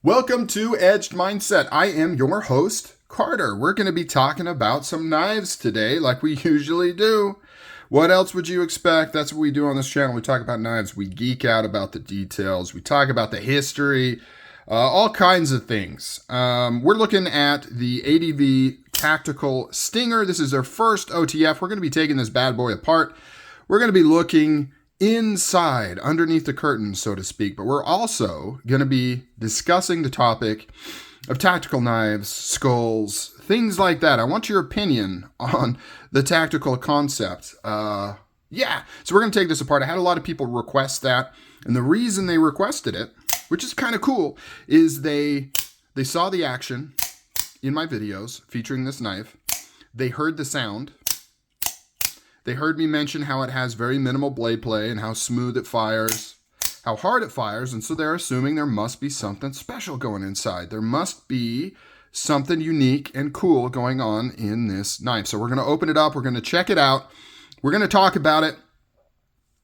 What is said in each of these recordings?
Welcome to Edged Mindset. I am your host, Carter. We're going to be talking about some knives today, like we usually do. What else would you expect? That's what we do on this channel. We talk about knives. We geek out about the details. We talk about the history, all kinds of things. We're looking at the ADV Tactical Stinger. This is their first OTF. We're going to be taking this bad boy apart. We're going to be looking inside, underneath the curtain, so to speak. But we're also going to be discussing the topic of tactical knives, skulls, things like that. I want your opinion on the tactical concept. So we're going to take this apart. I had a lot of people request that. And the reason they requested it, which is kind of cool, is they saw the action in my videos featuring this knife. They heard the sound. They heard me mention how it has very minimal blade play and how smooth it fires, how hard it fires, and so they're assuming there must be something special going inside. There must be something unique and cool going on in this knife. So we're going to open it up. We're going to check it out. We're going to talk about it,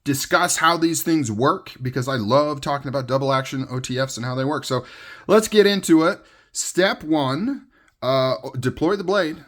discuss how these things work, because I love talking about double action OTFs and how they work. So let's get into it. Step one, deploy the blade.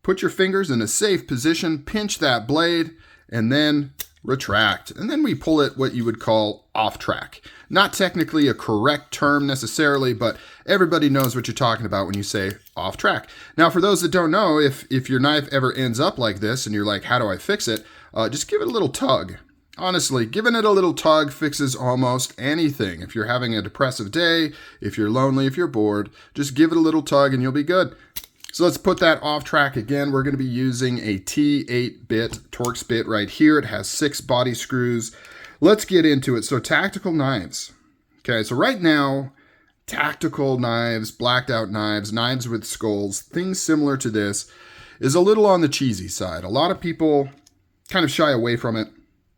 Put your fingers in a safe position, pinch that blade, and then retract. And then we pull it what you would call off track. Not technically a correct term necessarily, but everybody knows what you're talking about when you say off track. Now, for those that don't know, if your knife ever ends up like this and you're like, how do I fix it? Just give it a little tug. Honestly, giving it a little tug fixes almost anything. If you're having a depressive day, if you're lonely, if you're bored, just give it a little tug and you'll be good. So let's put that off track again. We're going to be using a T8-bit Torx bit right here. It has 6 body screws. Let's get into it. So tactical knives. Okay, so right now, tactical knives, blacked out knives, knives with skulls, things similar to this is a little on the cheesy side. A lot of people kind of shy away from it.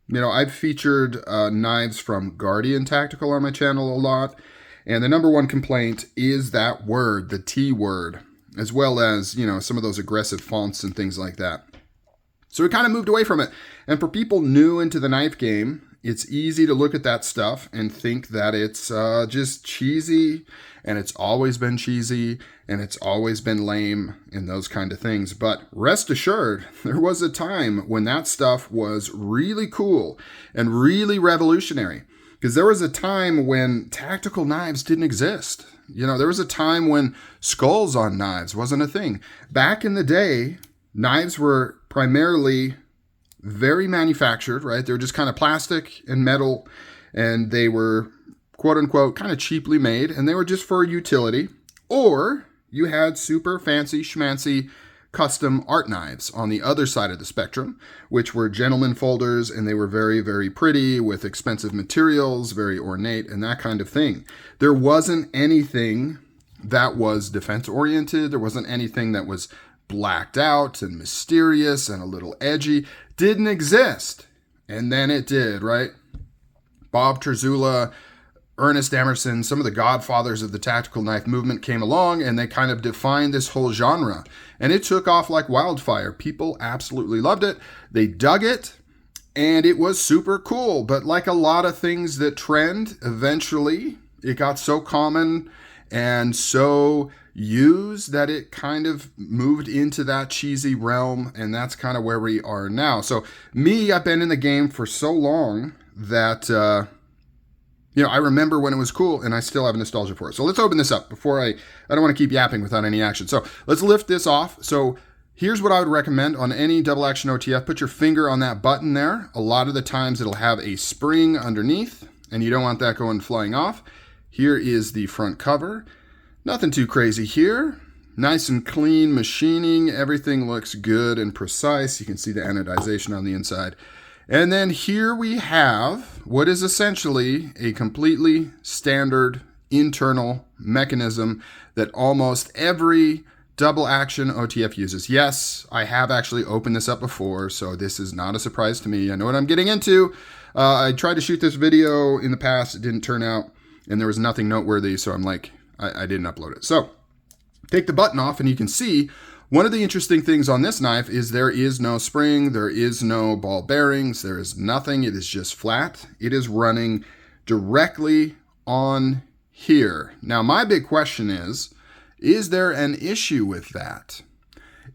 You know, I've featured knives from Guardian Tactical on my channel a lot. And the number one complaint is that word, the T word, as well as, you know, some of those aggressive fonts and things like that. So we kind of moved away from it. And for people new into the knife game, it's easy to look at that stuff and think that it's just cheesy, and it's always been cheesy, and it's always been lame, and those kind of things. But rest assured, there was a time when that stuff was really cool and really revolutionary. Because there was a time when tactical knives didn't exist. You know, there was a time when skulls on knives wasn't a thing. Back in the day, knives were primarily very manufactured, right? They were just kind of plastic and metal, and they were, quote unquote, kind of cheaply made, and they were just for utility. Or you had super fancy schmancy custom art knives on the other side of the spectrum, which were gentleman folders, and they were very, very pretty with expensive materials, very ornate, and that kind of thing. There wasn't anything that was defense-oriented. There wasn't anything that was blacked out and mysterious and a little edgy. Didn't exist. And then it did, right? Bob Terzula, Ernest Emerson, some of the godfathers of the tactical knife movement came along, and they kind of defined this whole genre. And it took off like wildfire. People absolutely loved it. They dug it, and it was super cool. But like a lot of things that trend, eventually it got so common and so used that it kind of moved into that cheesy realm, and that's kind of where we are now. So me, I've been in the game for so long that you know, I remember when it was cool, and I still have nostalgia for it. So let's open this up before I don't want to keep yapping without any action. So let's lift this off. So here's what I would recommend on any double action OTF. Put your finger on that button there. A lot of the times it'll have a spring underneath, and you don't want that going flying off. Here is the front cover. Nothing too crazy here. Nice and clean machining. Everything looks good and precise. You can see the anodization on the inside. And then here we have what is essentially a completely standard internal mechanism that almost every double action OTF uses. Yes, I have actually opened this up before, so this is not a surprise to me. I know what I'm getting into. I tried to shoot this video in the past. It didn't turn out, and there was nothing noteworthy, so I'm like, I didn't upload it. So take the button off, and you can see one of the interesting things on this knife is there is no spring, there is no ball bearings, there is nothing. It is just flat. It is running directly on here. Now, my big question is there an issue with that?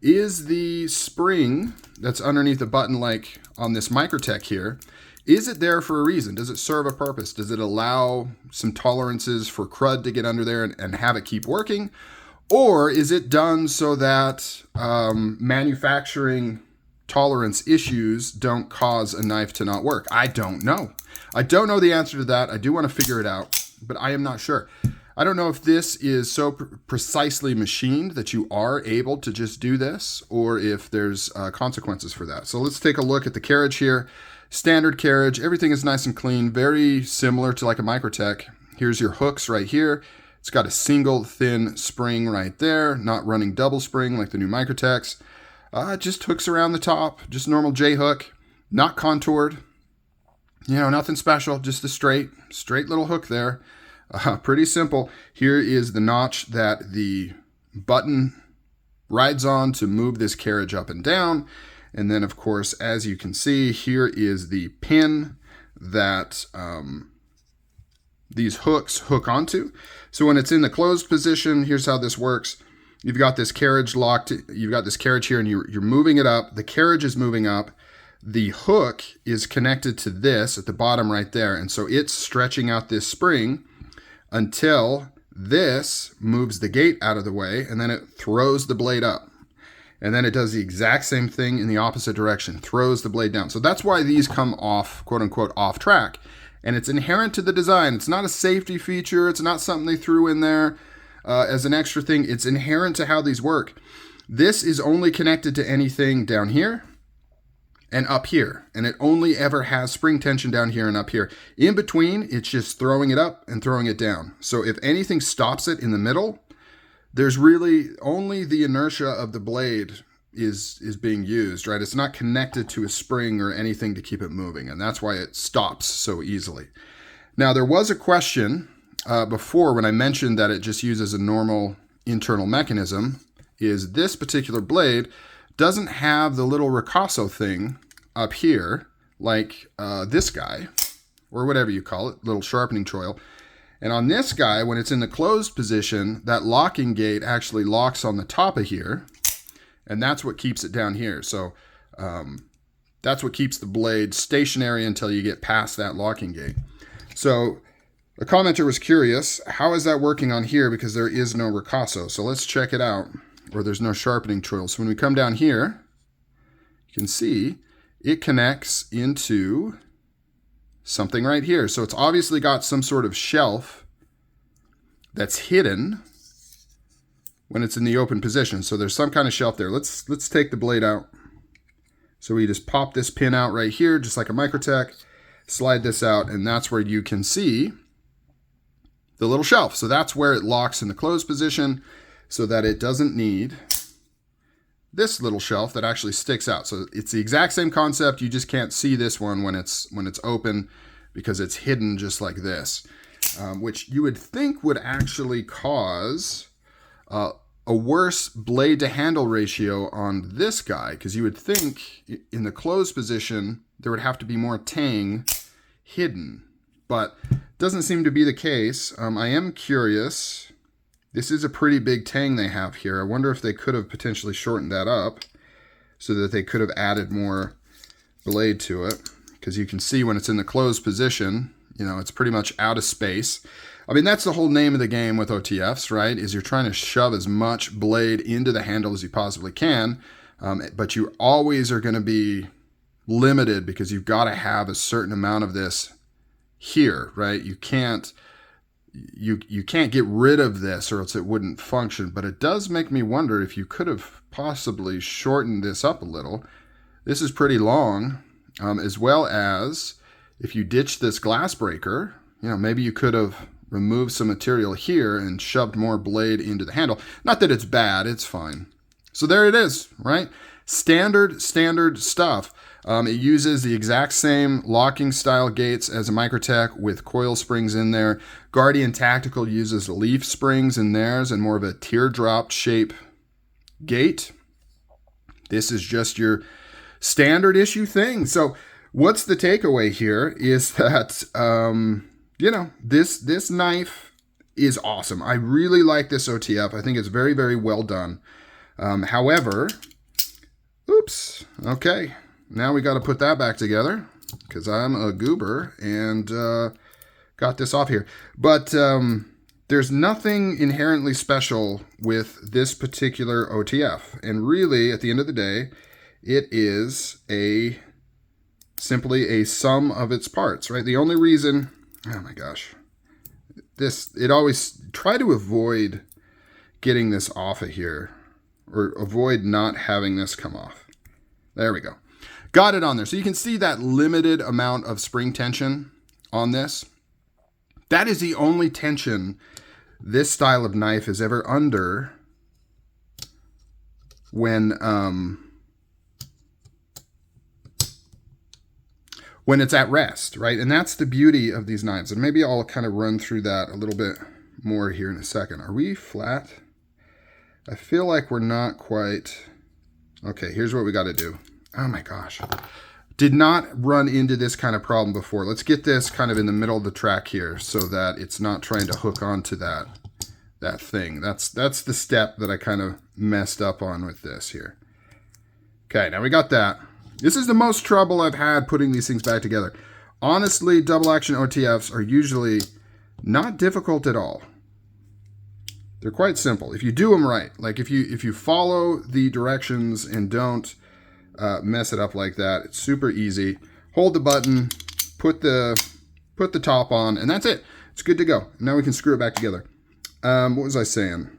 Is the spring that's underneath the button, like on this Microtech here, is it there for a reason? Does it serve a purpose? Does it allow some tolerances for crud to get under there and have it keep working? Or is it done so that manufacturing tolerance issues don't cause a knife to not work? I don't know. I don't know the answer to that. I do want to figure it out, but I am not sure. I don't know if this is so precisely machined that you are able to just do this, or if there's consequences for that. So let's take a look at the carriage here. Standard carriage, everything is nice and clean, very similar to like a Microtech. Here's your hooks right here. It's got a single thin spring right there, not running double spring like the new Microtechs. Just hooks around the top, just normal J hook, not contoured. You know, nothing special, just a straight little hook there. Pretty simple. Here is the notch that the button rides on to move this carriage up and down. And then, of course, as you can see, here is the pin that these hooks hook onto. So when it's in the closed position, here's how this works. You've got this carriage locked. You've got this carriage here, and you're moving it up. The carriage is moving up. The hook is connected to this at the bottom right there. And so it's stretching out this spring until this moves the gate out of the way, and then it throws the blade up. And then it does the exact same thing in the opposite direction, throws the blade down. So that's why these come off, quote unquote, off track. And it's inherent to the design. It's not a safety feature. It's not something they threw in there as an extra thing. It's inherent to how these work. This is only connected to anything down here and up here. And it only ever has spring tension down here and up here. In between, it's just throwing it up and throwing it down. So if anything stops it in the middle, there's really only the inertia of the blade is being used, right? It's not connected to a spring or anything to keep it moving, and that's why it stops so easily. Now, there was a question before when I mentioned that it just uses a normal internal mechanism, is this particular blade doesn't have the little ricasso thing up here, like this guy, or whatever you call it, little sharpening choil. And on this guy, when it's in the closed position, that locking gate actually locks on the top of here, and that's what keeps it down here. So that's what keeps the blade stationary until you get past that locking gate. So a commenter was curious, how is that working on here, because there is no ricasso? So let's check it out, or there's no sharpening choil. So when we come down here, you can see it connects into something right here. So it's obviously got some sort of shelf that's hidden when it's in the open position. So there's some kind of shelf there. Let's take the blade out. So we just pop this pin out right here, just like a Microtech, slide this out, and that's where you can see the little shelf. So that's where it locks in the closed position so that it doesn't need this little shelf that actually sticks out. So it's the exact same concept. You just can't see this one when it's open because it's hidden just like this, which you would think would actually cause a worse blade to handle ratio on this guy, because you would think in the closed position there would have to be more tang hidden, but doesn't seem to be the case. I am curious. This is a pretty big tang they have here. I wonder if they could have potentially shortened that up so that they could have added more blade to it. Because you can see when it's in the closed position, you know, it's pretty much out of space. I mean, that's the whole name of the game with OTFs, right? Is you're trying to shove as much blade into the handle as you possibly can. But you always are going to be limited because you've got to have a certain amount of this here, right? You can't get rid of this or else it wouldn't function. But it does make me wonder if you could have possibly shortened this up a little. This is pretty long, as well as if you ditch this glass breaker, you know, maybe you could have removed some material here and shoved more blade into the handle. Not that it's bad, it's fine. So there it is, right? Standard stuff. It uses the exact same locking style gates as a Microtech with coil springs in there. Guardian Tactical uses leaf springs in theirs and more of a teardrop shape gate. This is just your standard issue thing. So what's the takeaway here is that, you know, this knife is awesome. I really like this OTF. I think it's very, very well done. However, oops, okay. Now we got to put that back together because I'm a goober and got this off here. But there's nothing inherently special with this particular OTF. And really, at the end of the day, it is simply a sum of its parts, right? The only reason, oh my gosh, it always, try to avoid getting this off of here or avoid not having this come off. There we go. Got it on there. So you can see that limited amount of spring tension on this. That is the only tension this style of knife is ever under when it's at rest, right? And that's the beauty of these knives. And maybe I'll kind of run through that a little bit more here in a second. Are we flat? I feel like we're not quite. Okay, here's what we got to do. Oh my gosh. Did not run into this kind of problem before. Let's get this kind of in the middle of the track here so that it's not trying to hook onto that thing. That's the step that I kind of messed up on with this here. Okay, now we got that. This is the most trouble I've had putting these things back together. Honestly, double action OTFs are usually not difficult at all. They're quite simple if you do them right. Like if you follow the directions and don't mess it up like that, it's super easy. Hold the button, put the top on, and that's it. It's good to go. Now we can screw it back together. What was I saying?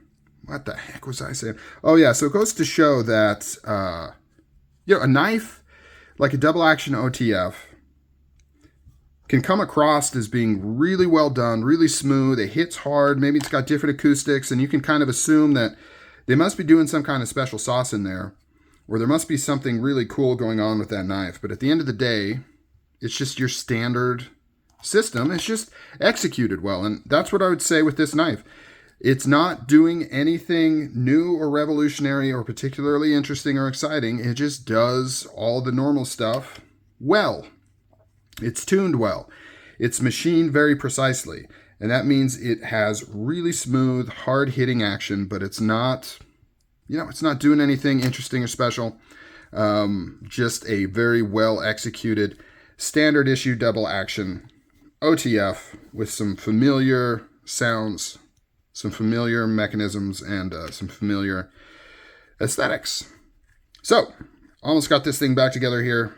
What the heck was I saying? Oh yeah, so it goes to show that a knife like a double action OTF can come across as being really well done, really smooth. It hits hard. Maybe it's got different acoustics, and you can kind of assume that they must be doing some kind of special sauce in there, or there must be something really cool going on with that knife. But at the end of the day, it's just your standard system. It's just executed well, and that's what I would say with this knife. It's not doing anything new or revolutionary or particularly interesting or exciting. It just does all the normal stuff well. It's tuned well. It's machined very precisely. And that means it has really smooth, hard-hitting action, but it's not, it's not doing anything interesting or special. Just a very well-executed, standard issue double action OTF with some familiar sounds, some familiar mechanisms, and some familiar aesthetics. So, almost got this thing back together here.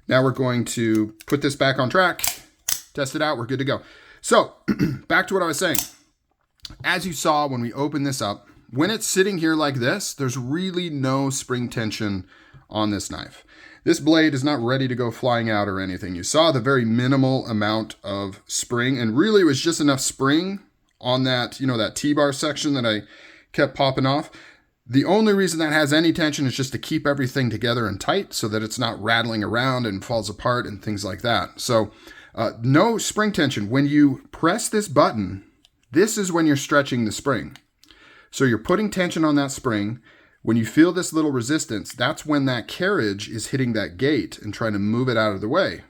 Now we're going to put this back on track, test it out, we're good to go. So, back to what I was saying. As you saw when we opened this up, when it's sitting here like this, there's really no spring tension on this knife. This blade is not ready to go flying out or anything. You saw the very minimal amount of spring, and really it was just enough spring on that, that T-bar section that I kept popping off. The only reason that has any tension is just to keep everything together and tight so that it's not rattling around and falls apart and things like that. So no spring tension. When you press this button, this is when you're stretching the spring. So you're putting tension on that spring. When you feel this little resistance, that's when that carriage is hitting that gate and trying to move it out of the way.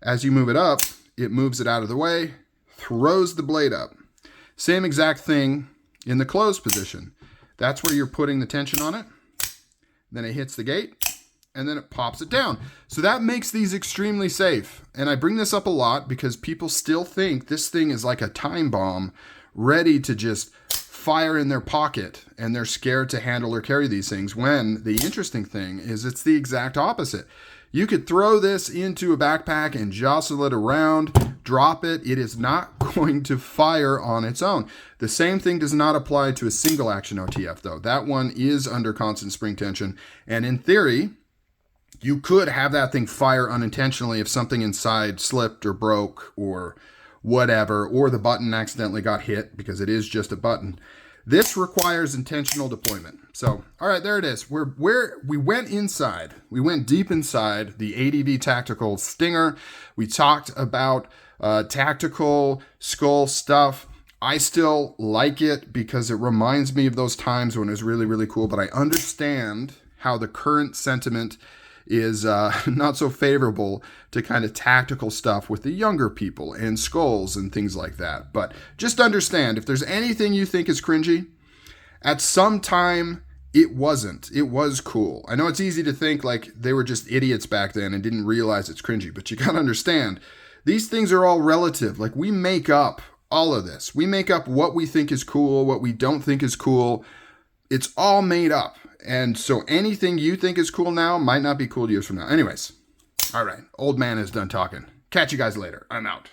As you move it up, it moves it out of the way, throws the blade up. Same exact thing in the closed position. That's where you're putting the tension on it. Then it hits the gate, and then it pops it down. So that makes these extremely safe. And I bring this up a lot because people still think this thing is like a time bomb ready to just fire in their pocket, and they're scared to handle or carry these things, when the interesting thing is it's the exact opposite. You could throw this into a backpack and jostle it around, drop it. It is not going to fire on its own. The same thing does not apply to a single action OTF though. That one is under constant spring tension. And in theory, you could have that thing fire unintentionally if something inside slipped or broke or whatever, or the button accidentally got hit because it is just a button. This requires intentional deployment. So, all right, there it is. We went inside. We went deep inside the ADV Tactical Stinger. We talked about tactical skull stuff. I still like it because it reminds me of those times when it was really, really cool, but I understand how the current sentiment is not so favorable to kind of tactical stuff with the younger people and skulls and things like that. But just understand, if there's anything you think is cringy, at some time it wasn't. It was cool. I know it's easy to think like they were just idiots back then and didn't realize it's cringy, but you got to understand, these things are all relative. Like, we make up all of this. We make up what we think is cool, what we don't think is cool. It's all made up. And so anything you think is cool now might not be cool years from now. Anyways, all right, old man is done talking. Catch you guys later. I'm out.